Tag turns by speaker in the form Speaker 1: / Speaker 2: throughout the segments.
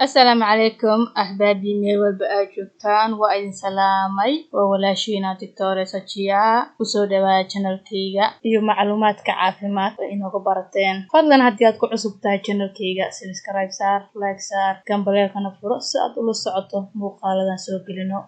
Speaker 1: السلام عليكم أحبابي ميل walba aad joogtaan waa idin salaamay waa walaashiina Dr. Sajiya kusoo dhawaada channelkayga iyo macluumaadka caafimaad ee inooga barateen fadlan haddii aad ku cusub tahay channelkayga subscribe saar like saar gambaleelkana furo si aad ula socoto muuqaaladan soo gelino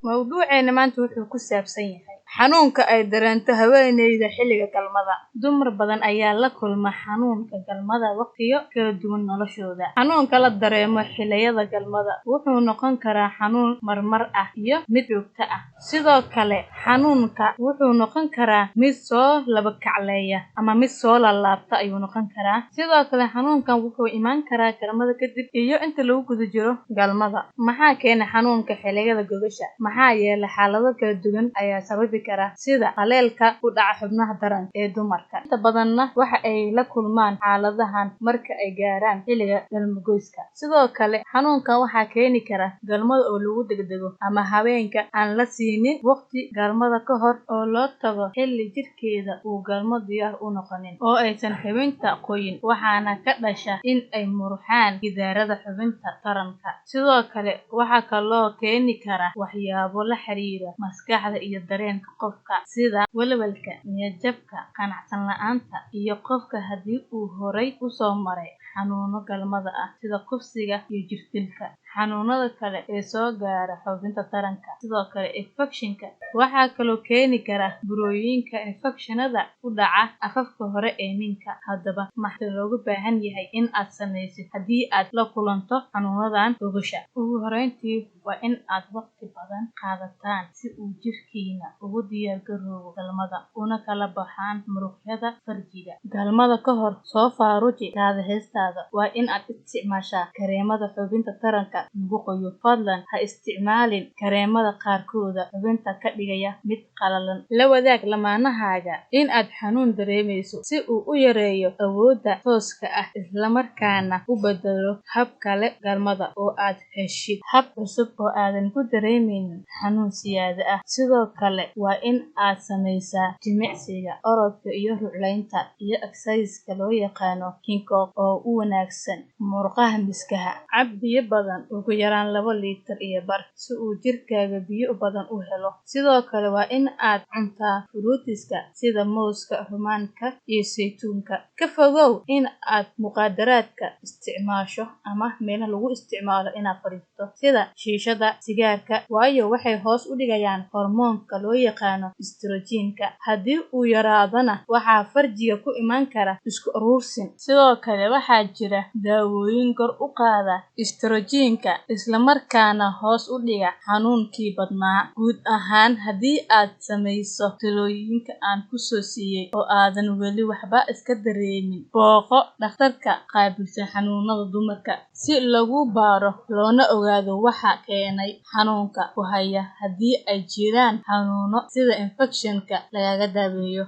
Speaker 1: mawduuceena maanta wuxuu ku saabsan yahay xanuunka ay dareento haweeneyda xilliga galmada. Dumar badan ayaa la kulma xanuunka galmada waqtiyo kala duwan noloshooda. Xanuunka la dareemo xilliyada galmada wuxuu noqon karaa xanuun marmar ah iyo mid joogto ah. Sidoo kale xanuunka wuxuu noqon karaa mid soo laba kacleeya ama mid soo laabta ayuu noqon karaa. Sidoo kale xanuunkan wuxuu imaan karaa galmada kadib iyo inta lagu guda jiro galmada. Maxaa keena xanuunka xilliyada gogasha? Maxaa yeelay xaalado kala duwan ayaa sababi kara sida haleelka ku dhaca xubnaha taran ee dumarka. Inta badanna waxa ay la kulmaan xaaladahan marka ay gaaraan xilliga galmo-goyska. Sidoo kale xanuunkan waxaa keeni kara galmada oo lagu degdego ama haweenka aan la siinin waqti galmada ka hor oo loo tago xilli jirkeeda uu galmo diyaar u noqonin oo aysan xubinta qoyin waxaana ka dhasha in ay murxaan gidaarada xubinta taranka. Sidoo kale waxa kaloo keeni kara waxyaabo la xiriira maskaxda iyo dareenka qofka sida walwalka, niyad jabka, qanacsan la'aanta iyo qofka haddii uu horay u soo maray xanuuno galmada ah sida kufsiga iyo jirdilka. Xanuunada kale ee soo gaara xubinta taranka sidoo kale infekshinka waxaa kaloo keeni kara burooyinka infekshanada ku dhaca afafka hore ee minka. Haddaba maxaa looga baahan yahay in aad sameysid haddii aad la kulanto xanuunadan gogasha? Ugu horreyntii waa in aad waqti badan qaadataan si uu jirkiina ugu diyaar garoobo galmada una kala baxaan muruqyada farjiga. Galmada ka hor soo faaruji heestaada waa in aad isticmaashaa kareemada xubinta taranka lagu qoyo. Fadlan ha isticmaalin kareemada qaarkooda xubinta ka dhigaya mid qalalan. La wadaag lamaanahaaga in aad xanuun dareemeyso si uu u yareeyo awoodda tooska ah isla markaana u bedelo hab kale galmada oo aad heshid hab cusub oo aadan ku dareemaynin xanuun siyaada ah. Sidoo kale waa in aad sameysaa jimicsiga, orodka iyo ruclaynta iyo exercise loo yaqaano kinkoog oo u wanaagsan murqaha miskaha. Cab biyo badan ugu yaraan 2 litir iyo bar si uu jirkaaga biyo badan u helo. Sidoo kale waa in aad cuntaa fruitiska sida mooska, rumaanka iyo saytuunka. Ka fogow in aad muqaadaraadka isticmaasho ama meelaha lagu isticmaalo inaad fariisto sida shiishada, sigaarka waayo waxay hoos u dhigayaan hormoonka loo yaqaano estrogen-ka. Haddii uu yaraadana waxaa farjiga ku imaan kara isku urursin. Sidoo kale waxaa jira daawooyin kor u qaada estrogen-ka isla markaana hoos u dhiga xanuunkii badnaa. Guud ahaan haddii aad sameyso talooyinka aan ku soo siiyay oo aadan weli waxba iska dareemin, booqo dhakhtarka qaabilsan xanuunada dumarka si lagu baaro loona ogaado waxa keenay xanuunka ku haya. Haddii ay jiraan xanuuno sida infekshanka lagaga daaweeyo.